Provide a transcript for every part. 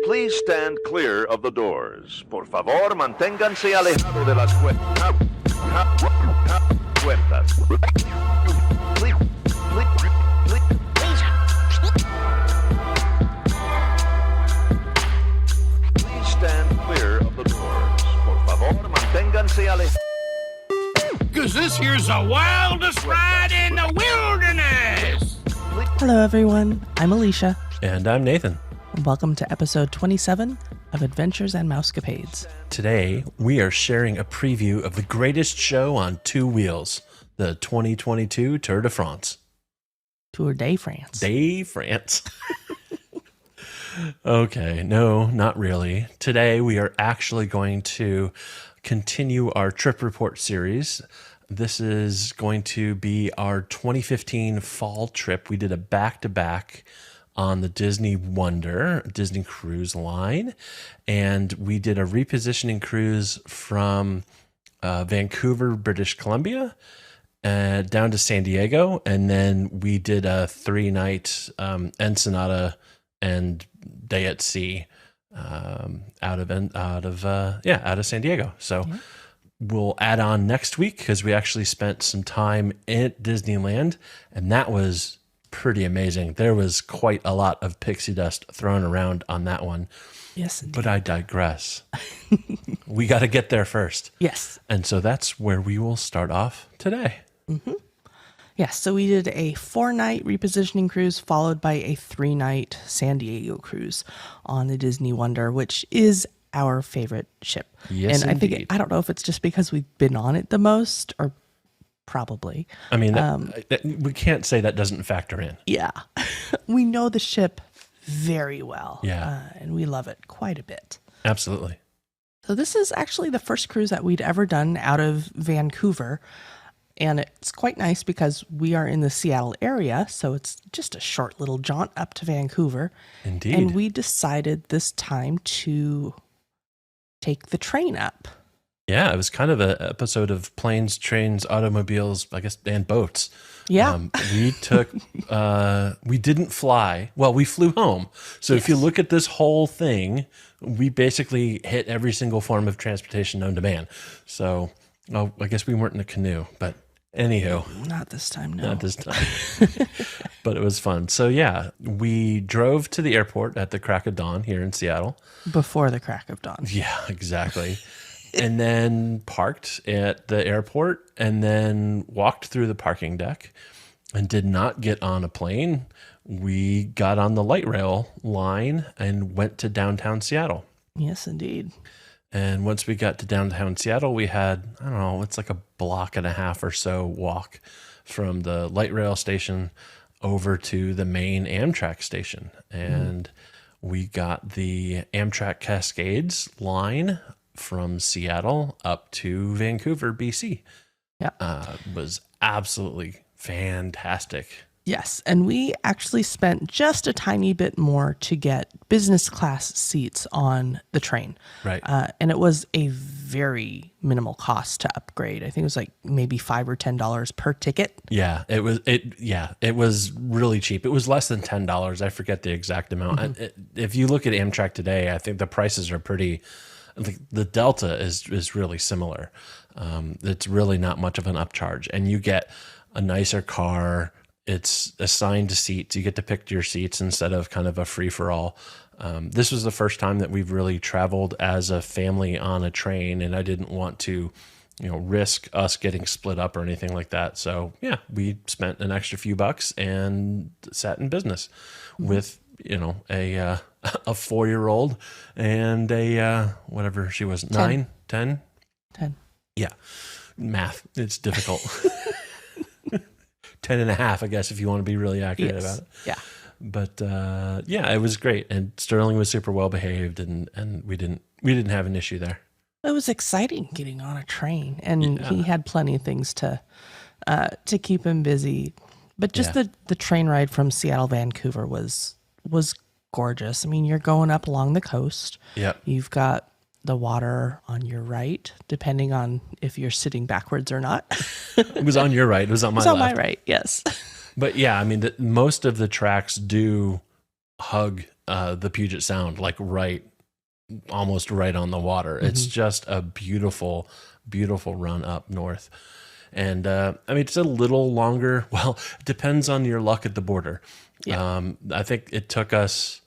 Please stand clear of the doors. Por favor, manténganse alejado de las puertas. Please stand clear of the doors. Por favor, manténganse alejados. Because this here's the wildest ride in the wilderness. Hello, everyone. I'm Alicia. And I'm Nathan. And welcome to episode 27 of Adventures and Mousecapades. Today, we are sharing a preview of the greatest show on two wheels, the 2022 Tour de France. Tour de France. De France. Okay, no, not really. Today, we are actually going to continue our trip report series. This is going to be our 2015 fall trip. We did a back-to-back on the Disney Wonder, Disney Cruise Line, and we did a repositioning cruise from Vancouver, British Columbia, down to San Diego, and then we did a 3-night Ensenada and day at sea out of San Diego. So we'll add on next week because we actually spent some time at Disneyland, and that was pretty amazing. There was quite a lot of pixie dust thrown around on that one. Yes, indeed. But I digress. We got to get there first. Yes. And so that's where we will start off today. Mm-hmm. Yes, so we did a 4-night repositioning cruise followed by a 3-night San Diego cruise on the Disney Wonder, which is our favorite ship. Yes, and indeed. I don't know if it's just because we've been on it the most, or probably. I mean, we can't say that doesn't factor in. Yeah. We know the ship very well. Yeah. And we love it quite a bit. Absolutely. So this is actually the first cruise that we'd ever done out of Vancouver. And it's quite nice because we are in the Seattle area. So it's just a short little jaunt up to Vancouver. Indeed. And we decided this time to take the train up. Yeah, it was kind of an episode of planes, trains, automobiles, I guess, and boats. Yeah. We didn't fly. Well, we flew home. So If you look at this whole thing, we basically hit every single form of transportation known to man. So, I guess we weren't in a canoe, but anywho. Not this time, no. Not this time. But it was fun. So yeah, we drove to the airport at the crack of dawn here in Seattle. Before the crack of dawn. Yeah, exactly. And then parked at the airport and then walked through the parking deck and did not get on a plane. We got on the light rail line and went to downtown Seattle. Yes, indeed. And once we got to downtown Seattle, we had, I don't know, it's like a block and a half or so walk from the light rail station over to the main Amtrak station. And we got the Amtrak Cascades line from Seattle up to Vancouver, BC. Yeah. Was absolutely fantastic. Yes, and we actually spent just a tiny bit more to get business class seats on the train. Right. And it was a very minimal cost to upgrade. I think it was like maybe $5 or $10 per ticket. Yeah, it was really cheap. It was less than $10. I forget the exact amount. Mm-hmm. If you look at Amtrak today, I think the prices are pretty. The delta is really similar. It's really not much of an upcharge, and you get a nicer car. It's assigned to seats. You get to pick your seats instead of kind of a free-for-all. This was the first time that we've really traveled as a family on a train, and I didn't want to, risk us getting split up or anything like that. So yeah, we spent an extra few bucks and sat in business with, a 4-year-old and a whatever she was, 9, 10? 10. Yeah, math. It's difficult. 10 and a half, I guess, if you want to be really accurate about it. Yeah. But it was great, and Sterling was super well behaved, and we didn't have an issue there. It was exciting getting on a train, and he had plenty of things to keep him busy. But just the train ride from Seattle, Vancouver was gorgeous. I mean, you're going up along the coast. Yeah. You've got the water on your right, depending on if you're sitting backwards or not. It was on your right. It was on my left. It was on my right, yes. But yeah, I mean, most of the tracks do hug the Puget Sound, like almost right on the water. It's just a beautiful, beautiful run up north. And I mean, it's a little longer. Well, it depends on your luck at the border. Yeah. I think it took us,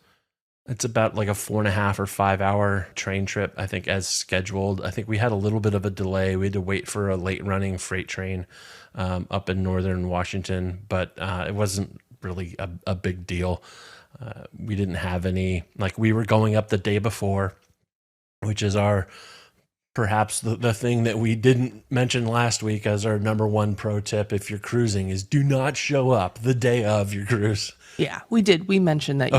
it's about like a 4.5 or 5 hour train trip, I think, as scheduled. I think we had a little bit of a delay. We had to wait for a late running freight train up in northern Washington, but it wasn't really a big deal. We didn't have any, like, we were going up the day before, which is perhaps the thing that we didn't mention last week as our number one pro tip if you're cruising is do not show up the day of your cruise. Yeah, we did. We mentioned that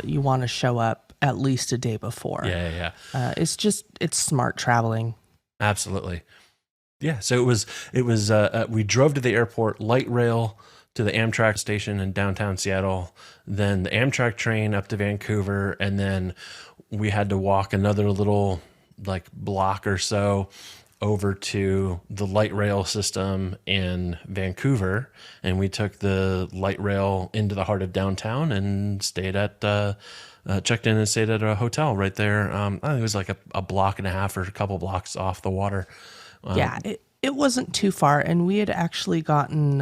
you want to show up at least a day before. Yeah. It's smart traveling. Absolutely. Yeah. So it was we drove to the airport, light rail to the Amtrak station in downtown Seattle, then the Amtrak train up to Vancouver, and then we had to walk another little like block or so over to the light rail system in Vancouver, and we took the light rail into the heart of downtown and stayed at checked in and stayed at a hotel right there. I think it was like a block and a half or a couple blocks off the water. Yeah, it wasn't too far, and we had actually gotten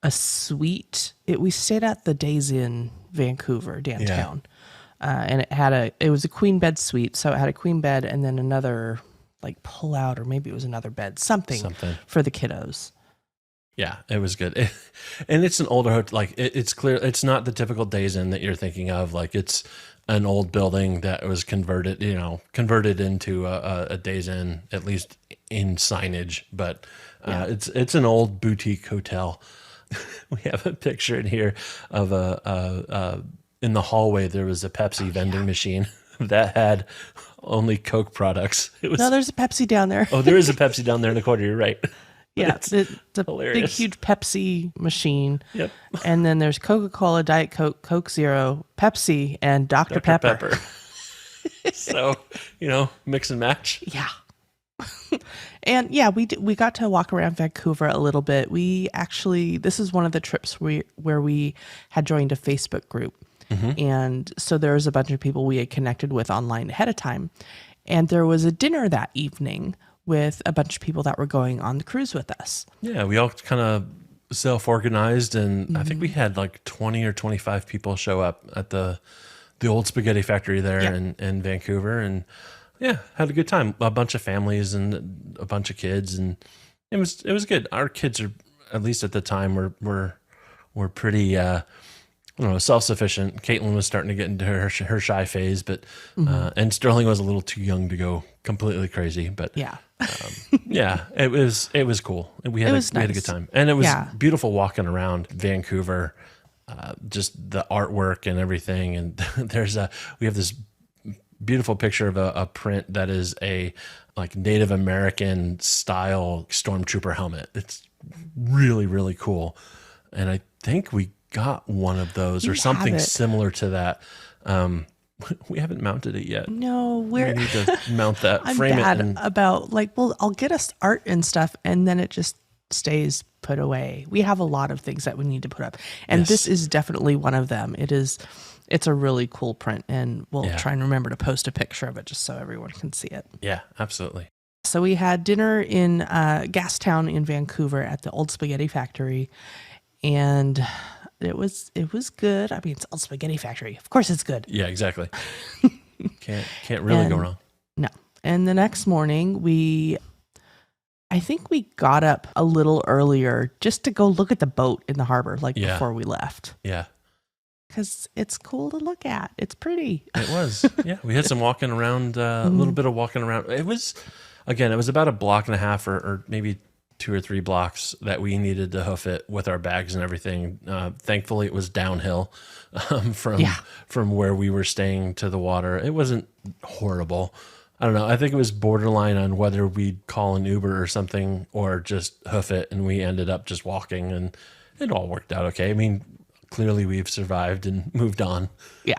a suite. We stayed at the Days Inn Vancouver downtown. And it was a queen bed suite, so it had a queen bed and then another like pull out, or maybe it was another bed, something for the kiddos. Yeah, it was good. And it's an older hotel. Like it's clear, it's not the typical Days Inn that you're thinking of. Like it's an old building that was converted into a Days Inn, at least in signage. But it's an old boutique hotel. We have a picture in here of in the hallway, there was a Pepsi vending machine that had only Coke products. No, there's a Pepsi down there. Oh, there is a Pepsi down there in the corner. You're right. Yeah, it's a hilarious. big, huge Pepsi machine. Yep. And then there's Coca-Cola, Diet Coke, Coke Zero, Pepsi, and Dr. Pepper. So, mix and match. Yeah. And yeah, we got to walk around Vancouver a little bit. This is one of the trips where we had joined a Facebook group. And so there was a bunch of people we had connected with online ahead of time. And there was a dinner that evening with a bunch of people that were going on the cruise with us. Yeah, we all kind of self-organized, and I think we had like 20 or 25 people show up at the old spaghetti factory there in Vancouver, and had a good time. A bunch of families and a bunch of kids, and it was good. Our kids are, at least at the time, were pretty self-sufficient. Caitlin was starting to get into her shy phase, but and Sterling was a little too young to go completely crazy. But it was cool. We had a good time, and it was beautiful walking around Vancouver. Just the artwork and everything, and we have this beautiful picture of a print that is a like Native American style stormtrooper helmet. It's really, really cool, and I think we got one of those or something similar to that. We haven't mounted it yet. No, we need to mount that. I'm frame bad it about I'll get us art and stuff, and then it just stays put away. We have a lot of things that we need to put up, and this is definitely one of them. It's a really cool print, and we'll try and remember to post a picture of it just so everyone can see it. Yeah, absolutely. So we had dinner in Gastown in Vancouver at the Old Spaghetti Factory, and it was good. I mean, it's Old Spaghetti Factory. Of course it's good. Yeah, exactly. Can't really go wrong. No. And the next morning, I think we got up a little earlier just to go look at the boat in the harbor, before we left. Yeah. Because it's cool to look at. It's pretty. It was. Yeah. We had some walking around, a little bit of walking around. It was about a block and a half or maybe 2 or 3 blocks that we needed to hoof it with our bags and everything. Thankfully, it was downhill from where we were staying to the water. It wasn't horrible. I don't know. I think it was borderline on whether we'd call an Uber or something or just hoof it, and we ended up just walking, and it all worked out okay. I mean, clearly we've survived and moved on. Yeah.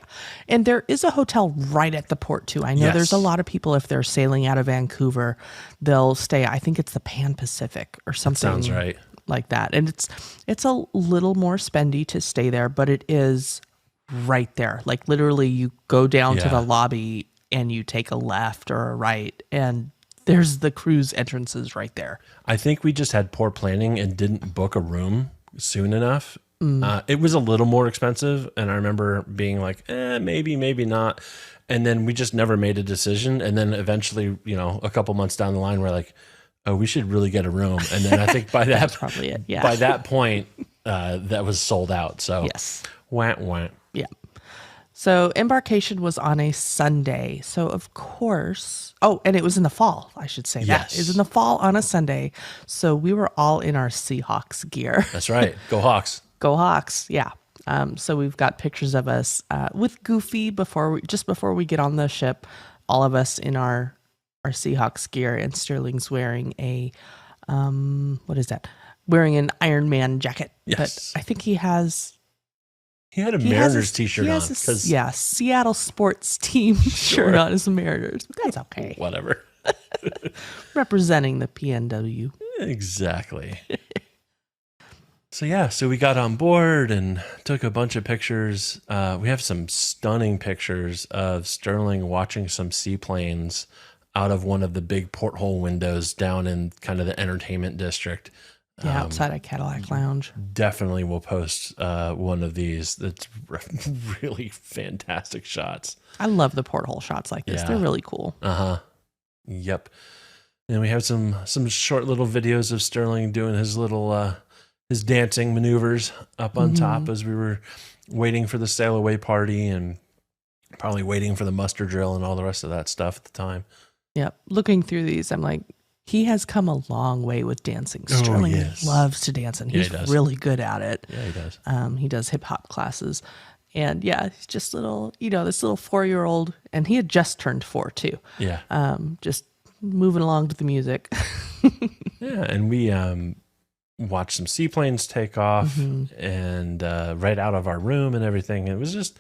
And there is a hotel right at the port too. I know there's a lot of people, if they're sailing out of Vancouver, they'll stay, I think it's the Pan Pacific or something. That sounds right. Like that. And it's a little more spendy to stay there, but it is right there. Like literally you go down to Yeah. the lobby and you take a left or a right and there's the cruise entrances right there. I think we just had poor planning and didn't book a room soon enough. It was a little more expensive, and I remember being like, maybe, maybe not. And then we just never made a decision. And then eventually, a couple months down the line, we're like, oh, we should really get a room. And then I think by that, That's probably it. Yeah. by that point, that was sold out. So Yes. wah. Yeah. So embarkation was on a Sunday. So of course, and it was in the fall, I should say. Yes. That. It was in the fall on a Sunday. So we were all in our Seahawks gear. That's right. Go Hawks. Go Hawks. Yeah. So we've got pictures of us with Goofy just before we get on the ship, all of us in our Seahawks gear, and Sterling's wearing a, what is that? Wearing an Iron Man jacket. Yes. But I think he had a Mariners t-shirt on. Seattle sports team shirt on as a Mariners. That's okay. Whatever. Representing the PNW. Exactly. So we got on board and took a bunch of pictures. We have some stunning pictures of Sterling watching some seaplanes out of one of the big porthole windows down in kind of the entertainment district. Yeah, outside of Cadillac Lounge. Definitely will post one of these. That's really fantastic shots. I love the porthole shots like this. Yeah. They're really cool. Yep. And we have some short little videos of Sterling doing his little his dancing maneuvers up on top as we were waiting for the sail away party and probably waiting for the muster drill and all the rest of that stuff at the time. Yep. Looking through these, I'm like, he has come a long way with dancing. Sterling loves to dance, and he's really good at it. Yeah, he does. He does hip hop classes, and yeah, he's just little, this little 4-year-old, and he had just turned 4 too. Yeah. Just moving along to the music. Yeah, and we watched some seaplanes take off and right out of our room and everything. It was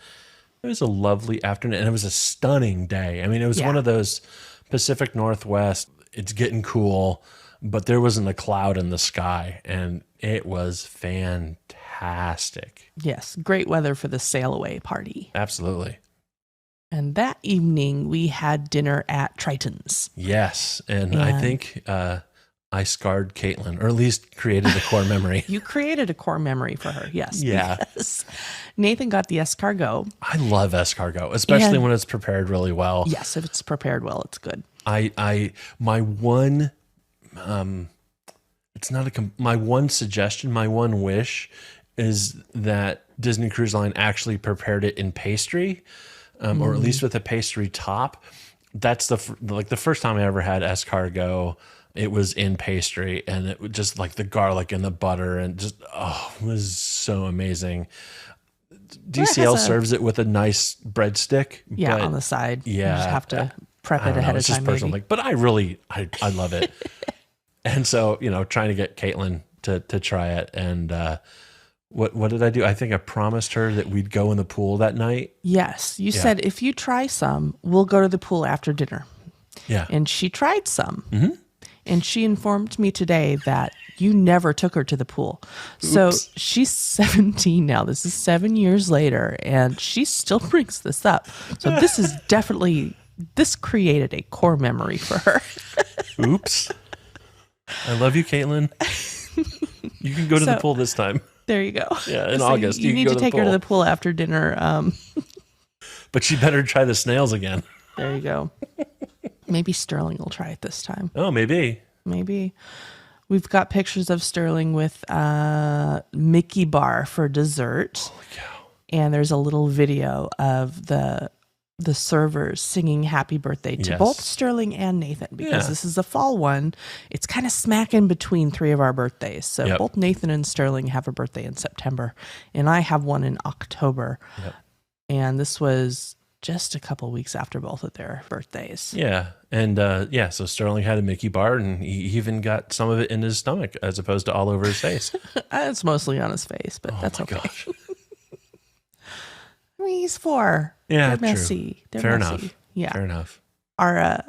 a lovely afternoon, and it was a stunning day. I mean, it was one of those Pacific Northwest. It's getting cool, but there wasn't a cloud in the sky, and it was fantastic. Yes, great weather for the sail away party. Absolutely. And that evening, we had dinner at Triton's. Yes, and I think I scarred Caitlin, or at least created a core memory. You created a core memory for her, yes. Yeah. Yes. Nathan got the escargot. I love escargot, especially when it's prepared really well. Yes, if it's prepared well, it's good. My one suggestion, my one wish is that Disney Cruise Line actually prepared it in pastry, or at least with a pastry top. That's the first time I ever had escargot. It was in pastry, and it was just like the garlic and the butter, and just it was so amazing. DCL serves it with a nice breadstick. Yeah, on the side. Yeah, you just have to prep it ahead of time. Maybe. But I love it. And so, trying to get Caitlin to try it. And what did I do? I think I promised her that we'd go in the pool that night. Yes. You said, if you try some, we'll go to the pool after dinner. Yeah. And she tried some. Mm-hmm. And she informed me today that you never took her to the pool. So she's 17 now. This is 7 years later, and she still brings this up. So this is this created a core memory for her. Oops. I love you, Caitlin. You can go to the pool this time. There you go. Yeah, in August. You need to take her to the pool after dinner. But she better try the snails again. There you go. Maybe Sterling will try it this time. Oh, maybe. Maybe. We've got pictures of Sterling with Mickey bar for dessert. Holy cow. And there's a little video of the servers singing happy birthday to both Sterling and Nathan, because this is a fall one. It's kind of smack in between 3 of our birthdays. So both Nathan and Sterling have a birthday in September, and I have one in October. Yep. And this was just a couple weeks after both of their birthdays. Yeah. And so Sterling had a Mickey bar, and he even got some of it in his stomach as opposed to all over his face. It's mostly on his face, but that's okay. Gosh. I mean, he's 4. Yeah, they're messy. They're Fair messy. enough. Yeah. Fair enough. Our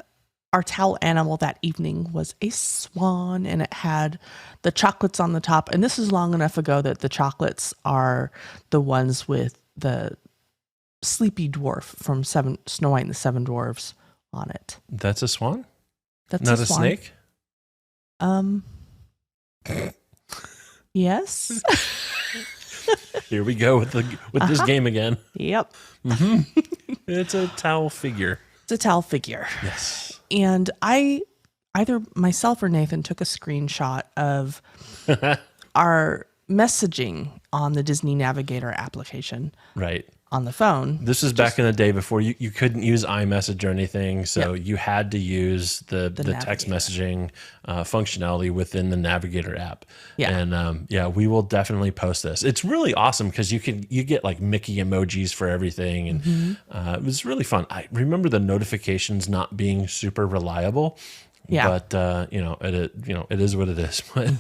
towel animal that evening was a swan, and it had the chocolates on the top. And this is long enough ago that the chocolates are the ones with the sleepy dwarf from Snow White and the Seven Dwarfs on it. That's a swan? That's Not a swan. snake? Yes. Here we go with this game again. Yep. It's a towel figure. It's a towel figure. Yes. And either myself or Nathan took a screenshot of our messaging on the Disney Navigator application. Right. On the phone. This is back in the day before you couldn't use iMessage or anything, so Yep. you had to use the text messaging functionality within the Navigator app. Yeah. And we will definitely post this. It's really awesome because you get like Mickey emojis for everything, and it was really fun. I remember the notifications not being super reliable. Yeah. But it is what it is. But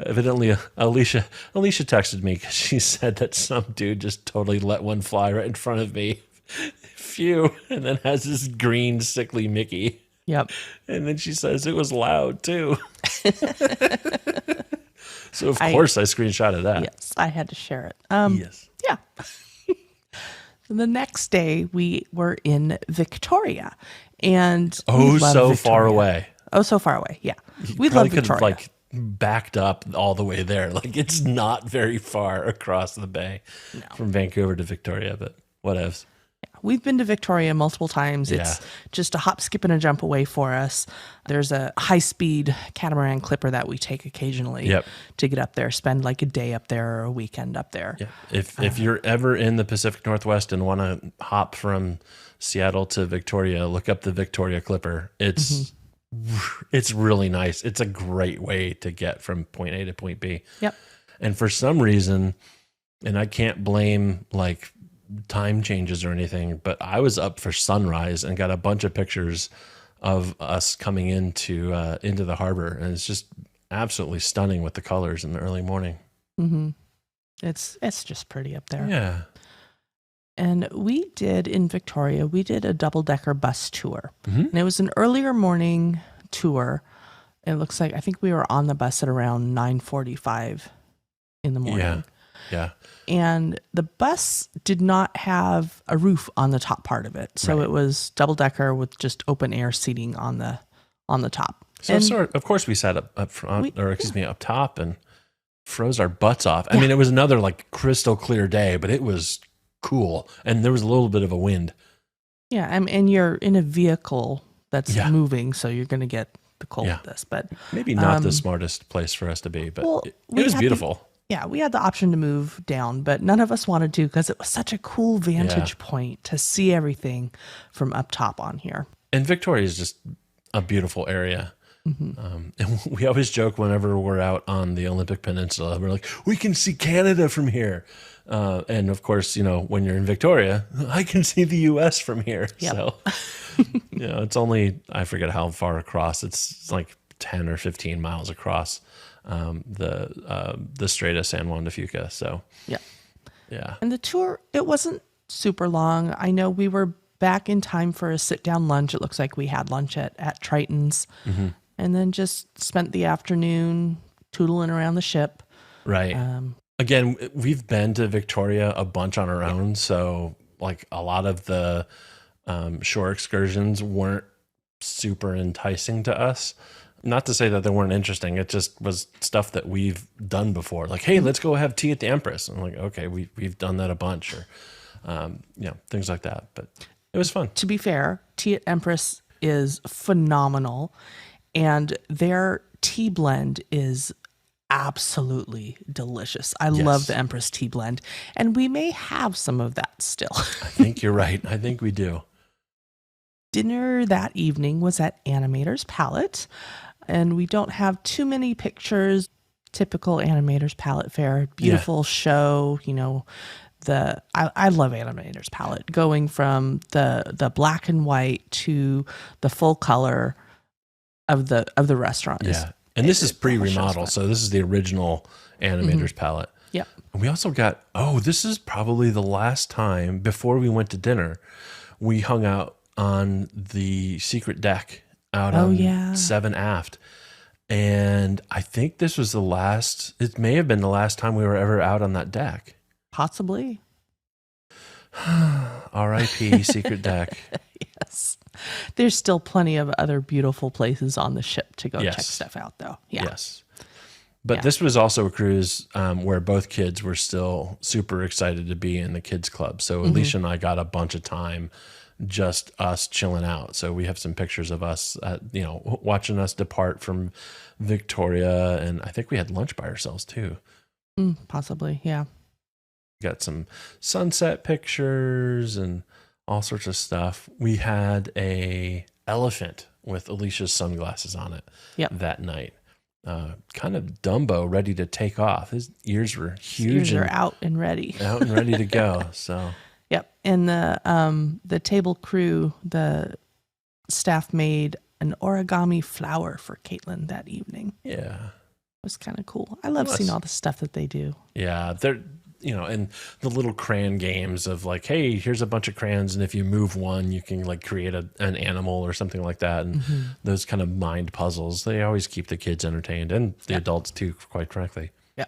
evidently, Alicia texted me because she said that some dude just totally let one fly right in front of me. Phew! And then has this green sickly Mickey. Yep. And then she says it was loud too. So of course I screenshotted that. Yes, I had to share it. Yes. Yeah. The next day we were in Victoria, and we love so Victoria. far away. Oh, so far away. Yeah, we love Probably could have Victoria. backed up all the way there. Like it's not very far across the bay from Vancouver to Victoria, but whatevs. We've been to Victoria multiple times. Yeah. It's just a hop, skip, and a jump away for us. There's a high-speed catamaran clipper that we take occasionally to get up there, spend like a day up there or a weekend up there. Yeah. If you're ever in the Pacific Northwest and want to hop from Seattle to Victoria, look up the Victoria Clipper. It's really nice. It's a great way to get from point A to point B. Yep. And for some reason, and I can't blame like time changes or anything, but I was up for sunrise and got a bunch of pictures of us coming into the harbor, and it's just absolutely stunning with the colors in the early morning. It's just pretty up there. Yeah. And in Victoria, we did a double-decker bus tour. And it was an earlier morning tour. It looks like, I think we were on the bus at around 9:45 in the morning. Yeah. And the bus did not have a roof on the top part of it. So it was double-decker with just open air seating on the top. So of course we sat up front, up top, and froze our butts off. I mean, it was another like crystal clear day, but it was cool, and there was a little bit of a wind. Yeah, and you're in a vehicle that's moving, so you're going to get the cold with this. But maybe not the smartest place for us to be, but it was beautiful. We had the option to move down, but none of us wanted to because it was such a cool vantage point to see everything from up top on here. And Victoria is just a beautiful area. And we always joke whenever we're out on the Olympic Peninsula, we're like, we can see Canada from here. And of course, when you're in Victoria, I can see the US from here. Yep. So, it's only, I forget how far across. It's like 10 or 15 miles across the Strait of San Juan de Fuca. So, yeah. And the tour, it wasn't super long. I know we were back in time for a sit-down lunch. It looks like we had lunch at Triton's. And then just spent the afternoon tootling around the ship. Right. Again, we've been to Victoria a bunch on our own, so like a lot of the shore excursions weren't super enticing to us. Not to say that they weren't interesting. It just was stuff that we've done before. Like, hey, let's go have tea at the Empress. I'm like, okay, we've done that a bunch, or things like that. But it was fun. To be fair, tea at Empress is phenomenal. And their tea blend is absolutely delicious. I love the Empress tea blend. And we may have some of that still. I think you're right. I think we do. Dinner that evening was at Animator's Palette. And we don't have too many pictures. Typical Animator's Palette fare. Beautiful show. I love Animator's Palette. Going from the black and white to the full color of the restaurant. And this is pre-remodel, so this is the original Animator's Palette. Yeah. And we also got, this is probably the last time before we went to dinner, we hung out on the secret deck out on 7 Aft. And I think this was it may have been the last time we were ever out on that deck. Possibly. R.I.P. Secret Deck. Yes. There's still plenty of other beautiful places on the ship to go Yes. check stuff out, though. Yeah. Yes. But Yeah. this was also a cruise where both kids were still super excited to be in the kids club. So Alicia and I got a bunch of time, just us chilling out. So we have some pictures of us, watching us depart from Victoria. And I think we had lunch by ourselves too. Possibly. Yeah. Got some sunset pictures and all sorts of stuff. We had a elephant with Alicia's sunglasses on it that night. Kind of Dumbo, ready to take off. His ears were huge. His ears are out and ready. Out and ready to go. So Yep. And the table crew, the staff made an origami flower for Caitlin that evening. yeah. It was kind of cool. I love seeing all the stuff that they do. Yeah. They're, and the little crayon games of like, hey, here's a bunch of crayons, and if you move one, you can like create an animal or something like that. And those kind of mind puzzles, they always keep the kids entertained and the adults too, quite frankly. Yeah.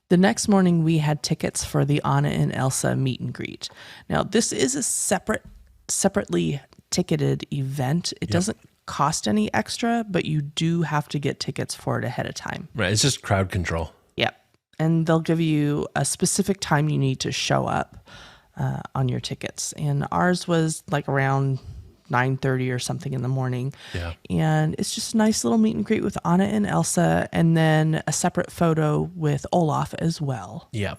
The next morning, we had tickets for the Anna and Elsa meet and greet. Now, this is a separately ticketed event. It doesn't cost any extra, but you do have to get tickets for it ahead of time. Right. It's just crowd control. Yep. And they'll give you a specific time you need to show up on your tickets. And ours was like around 9:30 or something in the morning. Yeah. And it's just a nice little meet and greet with Anna and Elsa, and then a separate photo with Olaf as well. Yeah.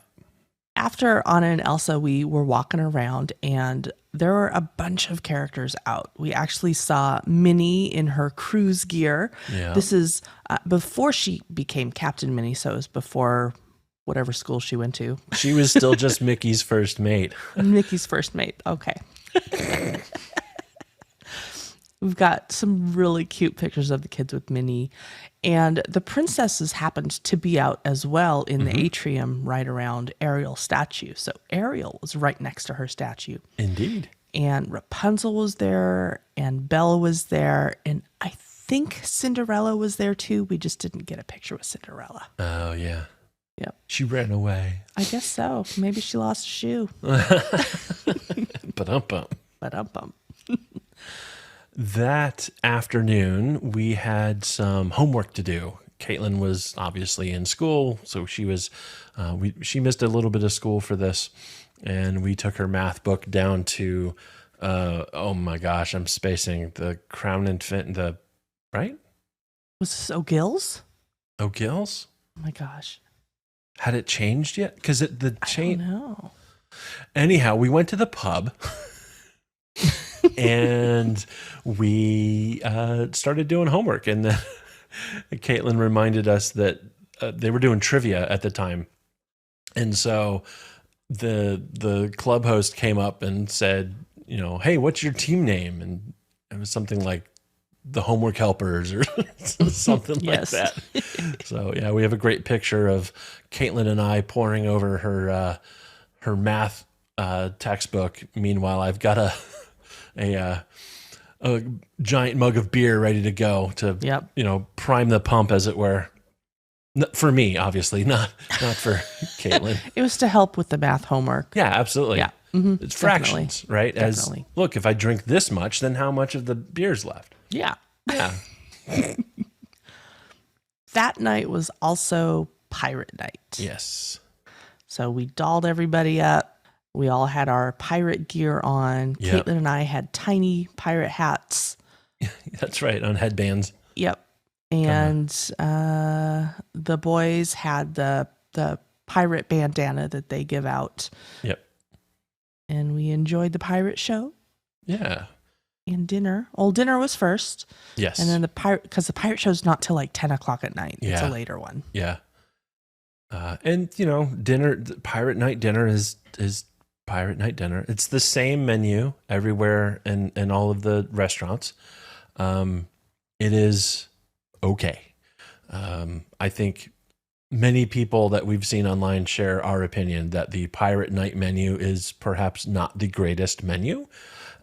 After Anna and Elsa, we were walking around and there were a bunch of characters out. We actually saw Minnie in her cruise gear. Yeah. This is before she became Captain Minnie, so it was before whatever school she went to. She was still just Mickey's first mate. Mickey's first mate. Okay. We've got some really cute pictures of the kids with Minnie. And the princesses happened to be out as well in the atrium right around Ariel's statue. So Ariel was right next to her statue. Indeed. And Rapunzel was there, and Bella was there, and I think Cinderella was there too. We just didn't get a picture with Cinderella. Oh, yeah. Yep. She ran away. I guess so. Maybe she lost a shoe. Ba-dum-bum. Ba-dum-bum. That afternoon, we had some homework to do. Caitlin was obviously in school, so she was. She missed a little bit of school for this, and we took her math book down to. Oh my gosh, I'm spacing the Crown Infant. Right? Was this O'Gill's? O'Gill's? Oh my gosh. Had it changed yet? Because the change. No. Anyhow, we went to the pub. And we started doing homework, and then Caitlin reminded us that they were doing trivia at the time, and so the club host came up and said, hey, what's your team name? And it was something like the Homework Helpers or something like that. So yeah, we have a great picture of Caitlin and I poring over her math textbook. Meanwhile, I've got a giant mug of beer ready to go to, prime the pump, as it were. For me, obviously, not for Caitlin. It was to help with the math homework. Yeah, absolutely. Yeah. It's fractions, right? Definitely. Look, if I drink this much, then how much of the beer's left? Yeah. Yeah. That night was also pirate night. Yes. So we dolled everybody up. We all had our pirate gear on. Yep. Caitlin and I had tiny pirate hats. That's right, on headbands. Yep. And the boys had the pirate bandana that they give out. Yep. And we enjoyed the pirate show. Yeah. And dinner. Well, dinner was first. Yes. And then because the pirate show's not till like 10 o'clock at night. Yeah. It's a later one. Yeah. And dinner, pirate night dinner is pirate night dinner. It's the same menu everywhere in all of the restaurants. It is okay. I think many people that we've seen online share our opinion that the pirate night menu is perhaps not the greatest menu,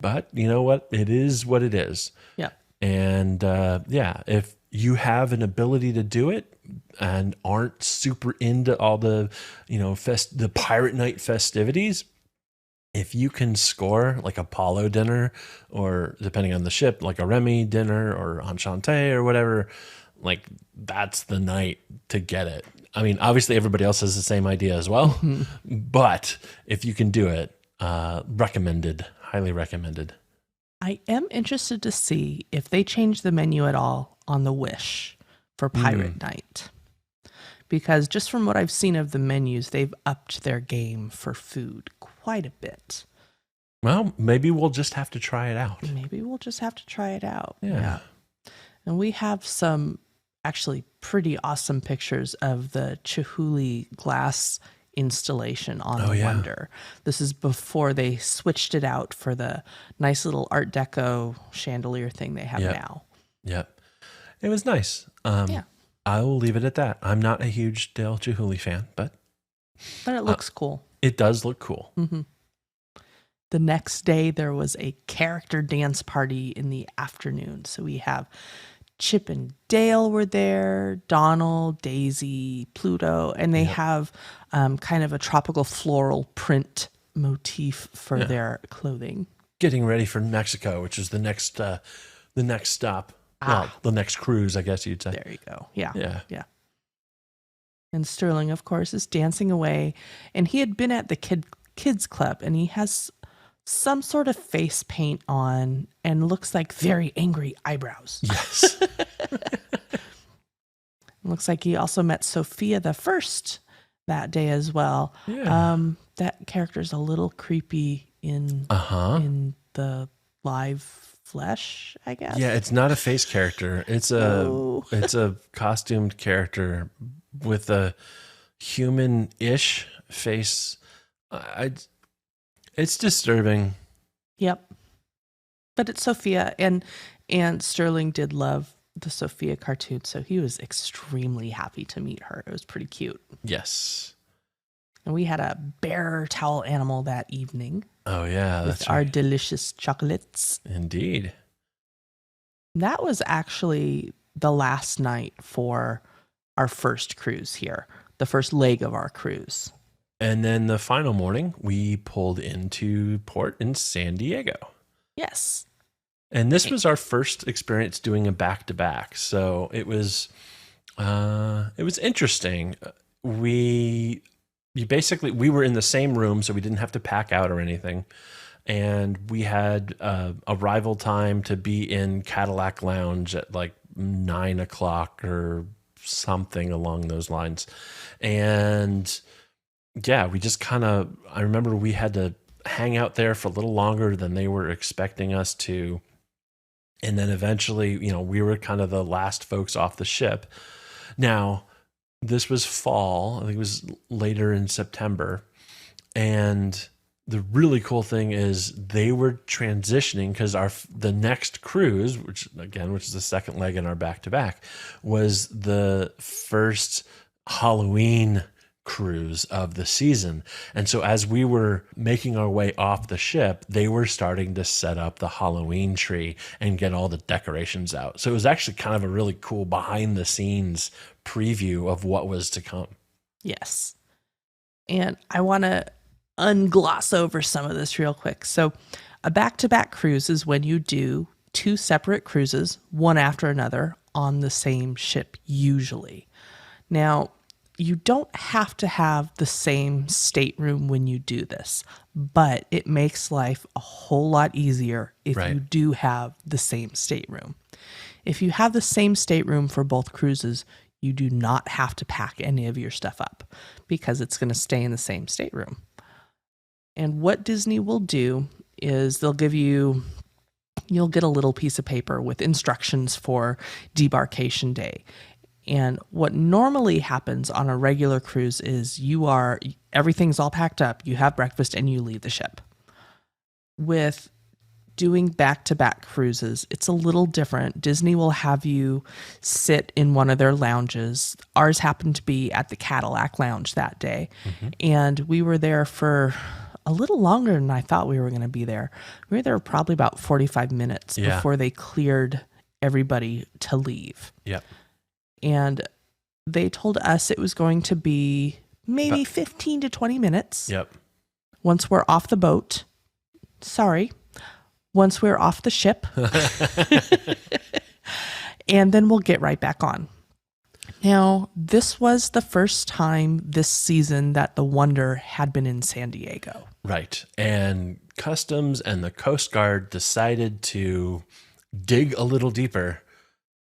but you know what? It is what it is. Yeah. And if you have an ability to do it and aren't super into all the, the pirate night festivities, if you can score like a Palo dinner, or depending on the ship, like a Remy dinner or Enchante or whatever, like that's the night to get it. I mean, obviously everybody else has the same idea as well, but if you can do it, recommended, highly recommended. I am interested to see if they change the menu at all on the Wish for Pirate Night. Because just from what I've seen of the menus, they've upped their game for food quite a bit. Well, maybe we'll just have to try it out. Yeah. And we have some actually pretty awesome pictures of the Chihuly glass installation on the Wonder. This is before they switched it out for the nice little Art Deco chandelier thing they have now. Yep. It was nice. I will leave it at that. I'm not a huge Dale Chihuly fan, but it looks cool. It does look cool. Mm-hmm. The next day, there was a character dance party in the afternoon. So we have Chip and Dale were there, Donald, Daisy, Pluto, and they have kind of a tropical floral print motif for their clothing. Getting ready for Mexico, which is the next stop. Well, the next cruise, I guess you'd say. There you go. Yeah. And Sterling, of course, is dancing away. And he had been at the kids club, and he has some sort of face paint on and looks like very angry eyebrows. Yes. Looks like he also met Sophia the First that day as well. Yeah. That character's a little creepy in the live flesh, I guess. Yeah, it's not a face character. It's a costumed character with a human-ish face. It's disturbing. Yep. But it's Sophia, and Sterling did love the Sophia cartoon, so he was extremely happy to meet her. It was pretty cute. Yes. And we had a bear towel animal that evening. Oh, yeah. With our delicious chocolates. Indeed. That was actually the last night for our first cruise here, the first leg of our cruise. And then the final morning, we pulled into port in San Diego. Yes. And this was our first experience doing a back-to-back. So it was interesting. We were in the same room, so we didn't have to pack out or anything. And we had arrival time to be in Cadillac Lounge at like 9 o'clock or something along those lines. And yeah, we just I remember we had to hang out there for a little longer than they were expecting us to. And then eventually, we were kind of the last folks off the ship. Now, this was fall. I think it was later in September. And the really cool thing is they were transitioning because the next cruise, which is the second leg in our back-to-back, was the first Halloween cruise of the season. And so as we were making our way off the ship, they were starting to set up the Halloween tree and get all the decorations out. So it was actually kind of a really cool behind the scenes preview of what was to come. Yes. And I want to ungloss over some of this real quick. So a back-to-back cruise is when you do two separate cruises, one after another, on the same ship usually. Now, you don't have to have the same stateroom when you do this, but it makes life a whole lot easier if you do have the same stateroom. If you have the same stateroom for both cruises, you do not have to pack any of your stuff up because it's going to stay in the same stateroom. And what Disney will do is you'll get a little piece of paper with instructions for debarkation day. And what normally happens on a regular cruise is everything's all packed up, you have breakfast, and you leave the ship. With doing back-to-back cruises, it's a little different. Disney will have you sit in one of their lounges. Ours happened to be at the Cadillac Lounge that day. Mm-hmm. And we were there for a little longer than I thought we were going to be there. We were there probably about 45 minutes before they cleared everybody to leave. Yep. And they told us it was going to be maybe 15 to 20 minutes. Yep. once we're off the boat, once we're off the ship, and then we'll get right back on. Now, this was the first time this season that the Wonder had been in San Diego. Right. And Customs and the Coast Guard decided to dig a little deeper,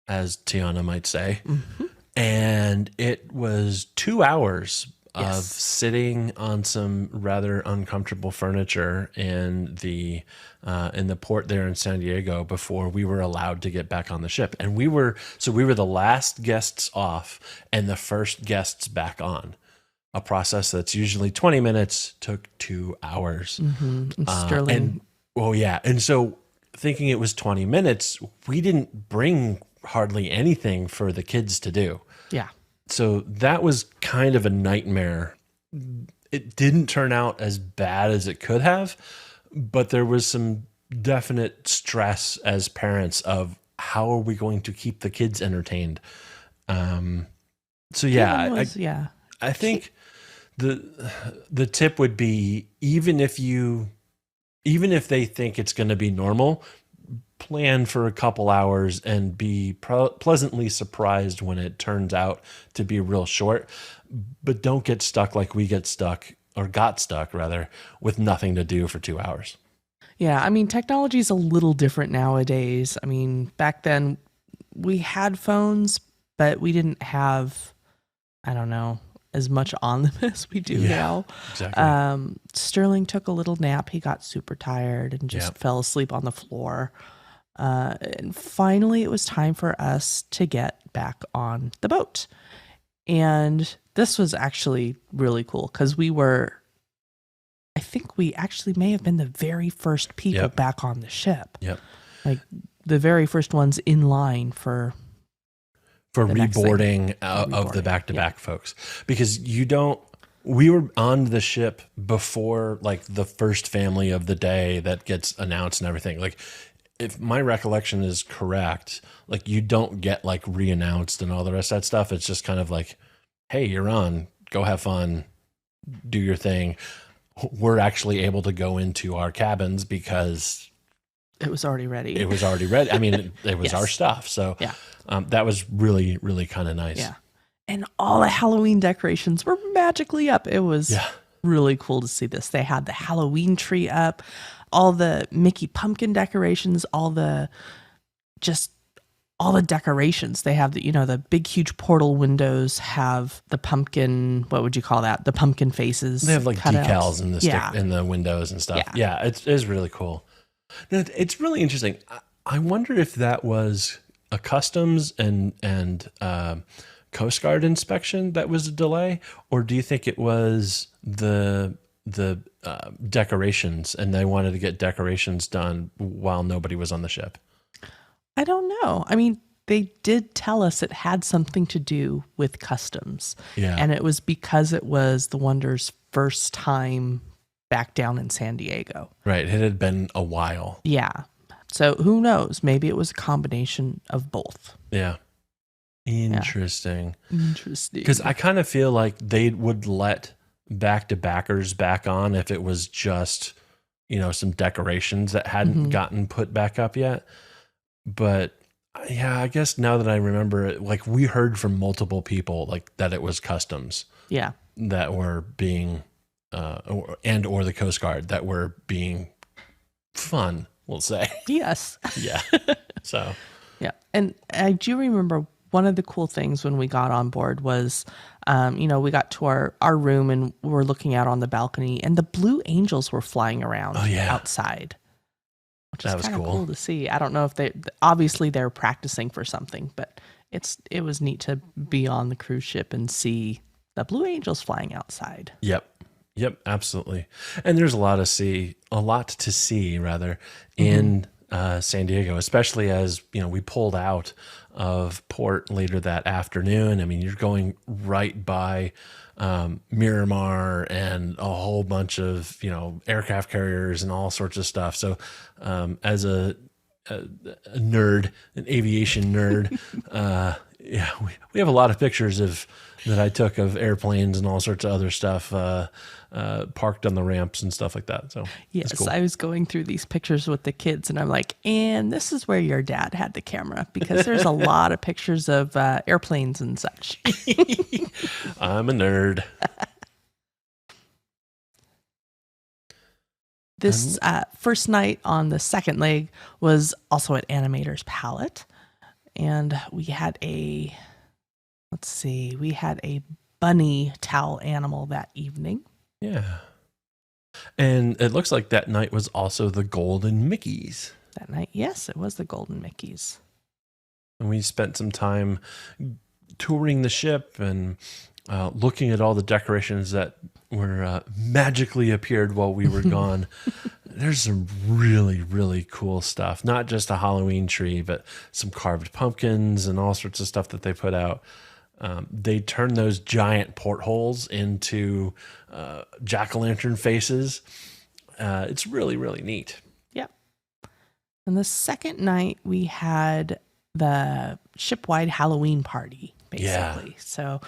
as Tiana might say. And it was 2 hours of sitting on some rather uncomfortable furniture in the port there in San Diego before we were allowed to get back on the ship. And we were the last guests off and the first guests back on. A process that's usually 20 minutes took 2 hours. Sterling. And so thinking it was 20 minutes, we didn't bring hardly anything for the kids to do. Yeah. So that was kind of a nightmare. It didn't turn out as bad as it could have, but there was some definite stress as parents of how are we going to keep the kids entertained. I think the tip would be even if they think it's going to be normal, plan for a couple hours and be pleasantly surprised when it turns out to be real short, but don't get stuck like we got stuck rather with nothing to do for 2 hours. Yeah, I mean, technology is a little different nowadays. I mean, back then we had phones, but we didn't have, I don't know, as much on them as we do now. Exactly. Sterling took a little nap. He got super tired and just fell asleep on the floor. And finally, it was time for us to get back on the boat. And this was actually really cool because I think we actually may have been the very first people back on the ship. Yep. Like the very first ones in line for reboarding of the back-to-back folks. Because we were on the ship before like the first family of the day that gets announced and everything. Like, if my recollection is correct, like you don't get like re-announced and all the rest of that stuff. It's just kind of like, hey, you're on, go have fun, do your thing. We're actually able to go into our cabins because it was already ready. I mean, it was our stuff. So that was really, really kind of nice. Yeah. And all the Halloween decorations were magically up. It was really cool to see this. They had the Halloween tree up, all the Mickey pumpkin decorations, all the decorations. They have the big, huge portal windows have the pumpkin, what would you call that? The pumpkin faces. They have like decals cutouts. in the windows and stuff. Yeah, it is really cool. Now, it's really interesting. I wonder if that was a customs and Coast Guard inspection that was a delay, or do you think it was the decorations and they wanted to get decorations done while nobody was on the ship? I don't know. I mean, they did tell us it had something to do with customs. Yeah. And it was because it was the Wonder's first time back down in San Diego. Right. It had been a while. Yeah. So who knows? Maybe it was a combination of both. Yeah. Interesting. Interesting. Because I kind of feel like they would let back-to-backers back on if it was just, some decorations that hadn't gotten put back up yet. But yeah, I guess now that I remember it, like we heard from multiple people like that it was customs. Yeah. That were being, or the Coast Guard that were being fun, we'll say. Yes. Yeah. So. Yeah. And I do remember one of the cool things when we got on board was, we got to our room and we're looking out on the balcony and the Blue Angels were flying around outside. Which is kind of cool to see. I don't know if obviously they're practicing for something, but it was neat to be on the cruise ship and see the Blue Angels flying outside. Yep, absolutely. And there's a lot to see in San Diego, especially as we pulled out of port later that afternoon. I mean, you're going right by Miramar and a whole bunch of aircraft carriers and all sorts of stuff. So as a nerd, an aviation nerd, Yeah, we have a lot of pictures that I took of airplanes and all sorts of other stuff parked on the ramps and stuff like that. So Yes, it's cool. I was going through these pictures with the kids, and I'm like, and this is where your dad had the camera, because there's a lot of pictures of airplanes and such. I'm a nerd. This first night on the second leg was also at Animator's Palette. And we had a bunny towel animal that evening. Yeah. And it looks like that night was also the Golden Mickeys. That night, yes, it was the Golden Mickeys. And we spent some time touring the ship and looking at all the decorations that were magically appeared while we were gone. There's some really, really cool stuff. Not just a Halloween tree, but some carved pumpkins and all sorts of stuff that they put out. They turn those giant portholes into jack-o'-lantern faces. It's really, really neat. Yep. And the second night, we had the ship-wide Halloween party, basically. Yeah. So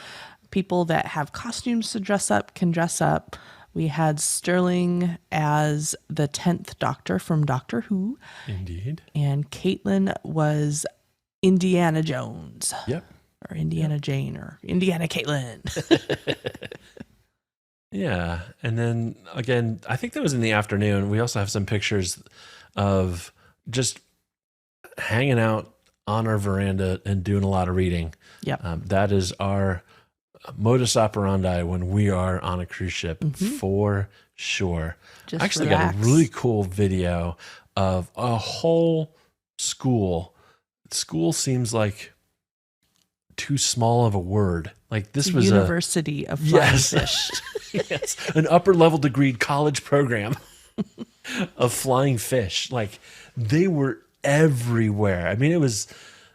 people that have costumes to dress up can dress up. We had Sterling as the 10th Doctor from Doctor Who. Indeed. And Caitlin was Indiana Jones. Yep. Or Indiana Jane or Indiana Caitlin. Yeah. And then again, I think that was in the afternoon. We also have some pictures of just hanging out on our veranda and doing a lot of reading. Yep. That is our modus operandi when we are on a cruise ship, for sure. Just I actually relax. got a really cool video of a whole school. School seems like too small of a word. Like this was University of Flying Fish. Yes, an upper level degree college program of flying fish. Like they were everywhere. I mean, it was,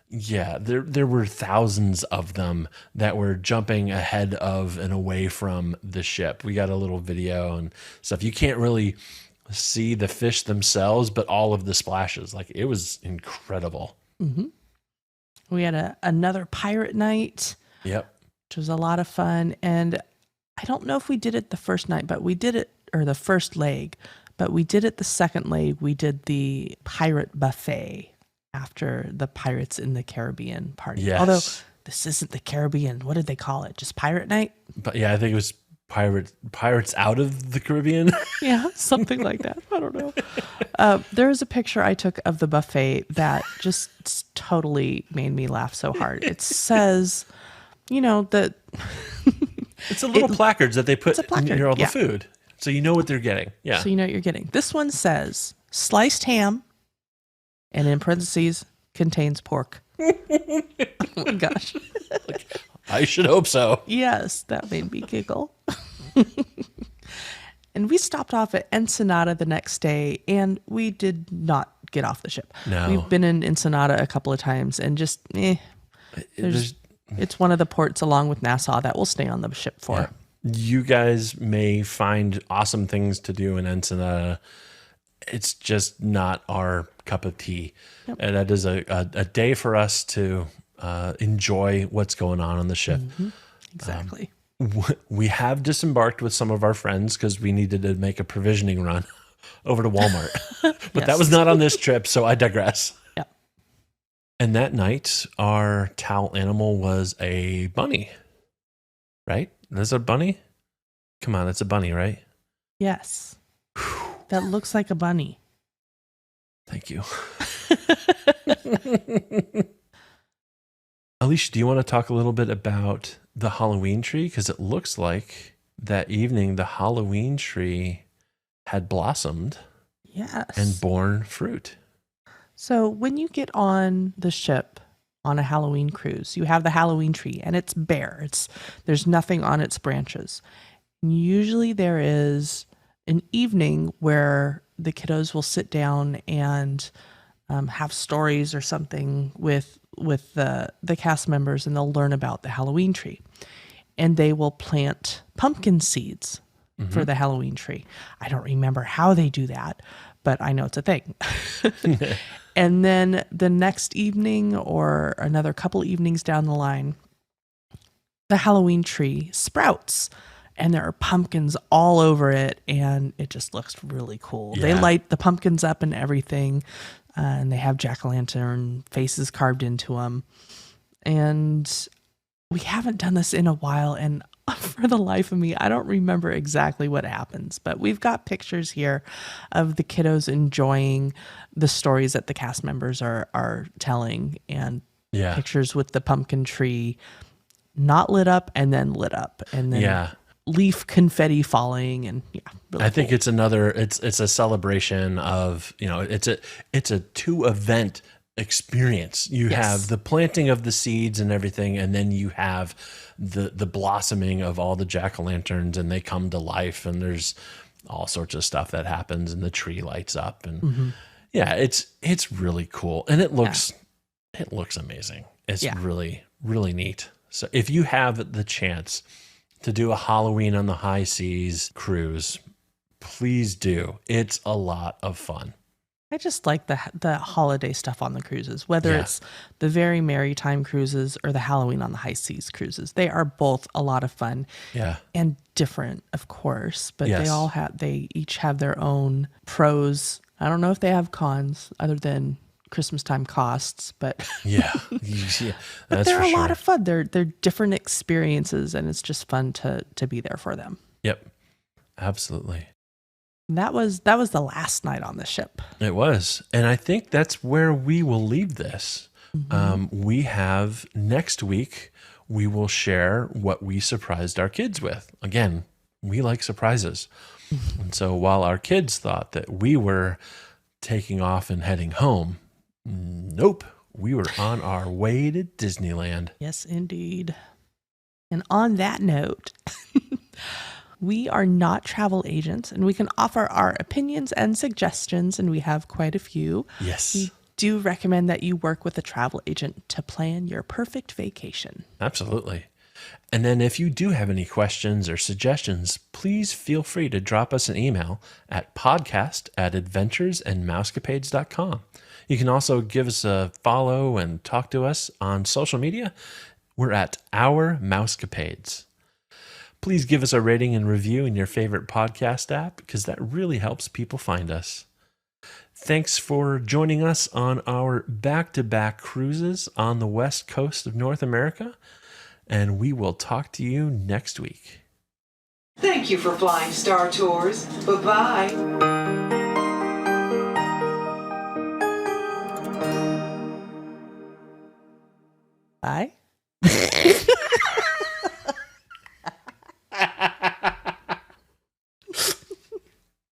yeah, there were thousands of them that were jumping ahead of and away from the ship. We got a little video and stuff. You can't really see the fish themselves, but all of the splashes. Like it was incredible. Mm-hmm. We had another pirate night. Yep. Which was a lot of fun. And I don't know if we did it the first night, but we did it, or the first leg, but we did it the second leg. We did the pirate buffet after the Pirates in the Caribbean party. Yes. Although this isn't the Caribbean. What did they call it? Just pirate night? But yeah, I think it was Pirates out of the Caribbean. Yeah, something like that. I don't know. There is a picture I took of the buffet that just totally made me laugh so hard. It says, that It's a little placards that they put near all the yeah. food. So you know what they're getting. Yeah. So you know what you're getting. This one says sliced ham, and in parentheses, contains pork. Oh my gosh. I should hope so. Yes, that made me giggle. And we stopped off at Ensenada the next day, and we did not get off the ship. No. We've been in Ensenada a couple of times, and just, it's one of the ports along with Nassau that we'll stay on the ship for. Yeah. You guys may find awesome things to do in Ensenada. It's just not our cup of tea. Yep. And that is a day for us to enjoy what's going on the ship. Mm-hmm. Exactly. We have disembarked with some of our friends because we needed to make a provisioning run over to Walmart. But that was not on this trip, so I digress. Yeah. And that night, our towel animal was a bunny. Right? Is it a bunny? Come on, it's a bunny, right? Yes. That looks like a bunny. Thank you. Alicia, do you want to talk a little bit about the Halloween tree? Because it looks like that evening the Halloween tree had blossomed. Yes. And borne fruit. So when you get on the ship on a Halloween cruise, you have the Halloween tree and it's bare. There's nothing on its branches. And usually there is an evening where the kiddos will sit down and have stories or something with the cast members, and they'll learn about the Halloween tree. And they will plant pumpkin seeds for the Halloween tree. I don't remember how they do that, but I know it's a thing. And then the next evening or another couple evenings down the line, the Halloween tree sprouts and there are pumpkins all over it and it just looks really cool. They light the pumpkins up and everything, and they have jack-o'-lantern faces carved into them. And we haven't done this in a while, and for the life of me, I don't remember exactly what happens, but we've got pictures here of the kiddos enjoying the stories that the cast members are telling, and pictures with the pumpkin tree not lit up and then lit up, and then leaf confetti falling, and really I think it's another. It's a celebration of, it's a 2 event experience. You have the planting of the seeds and everything, and then you have the blossoming of all the jack-o'-lanterns, and they come to life, and there's all sorts of stuff that happens, and the tree lights up, and it's really cool, and it looks amazing. It's really, really neat. So if you have the chance to do a Halloween on the High Seas cruise, please do. It's a lot of fun. I just like the holiday stuff on the cruises, whether it's the Very Merry Time cruises or the Halloween on the High Seas cruises. They are both a lot of fun, and different, of course. But they each have their own pros. I don't know if they have cons other than Christmas time costs, but but they're a lot of fun. They're different experiences, and it's just fun to be there for them. Yep, absolutely. That was the last night on the ship. It was. And I think that's where we will leave this. We have next week, we will share what we surprised our kids with. Again, we like surprises. And so while our kids thought that we were taking off and heading home, nope, we were on our way to Disneyland. Yes, indeed. And on that note, we are not travel agents, and we can offer our opinions and suggestions, and we have quite a few. Yes. We do recommend that you work with a travel agent to plan your perfect vacation. Absolutely. And then if you do have any questions or suggestions, please feel free to drop us an email at podcast@adventuresandmousecapades.com. You can also give us a follow and talk to us on social media. We're at Our Mousecapades. Please give us a rating and review in your favorite podcast app, because that really helps people find us. Thanks for joining us on our back-to-back cruises on the west coast of North America, and we will talk to you next week. Thank you for flying Star Tours. Bye-bye. Bye.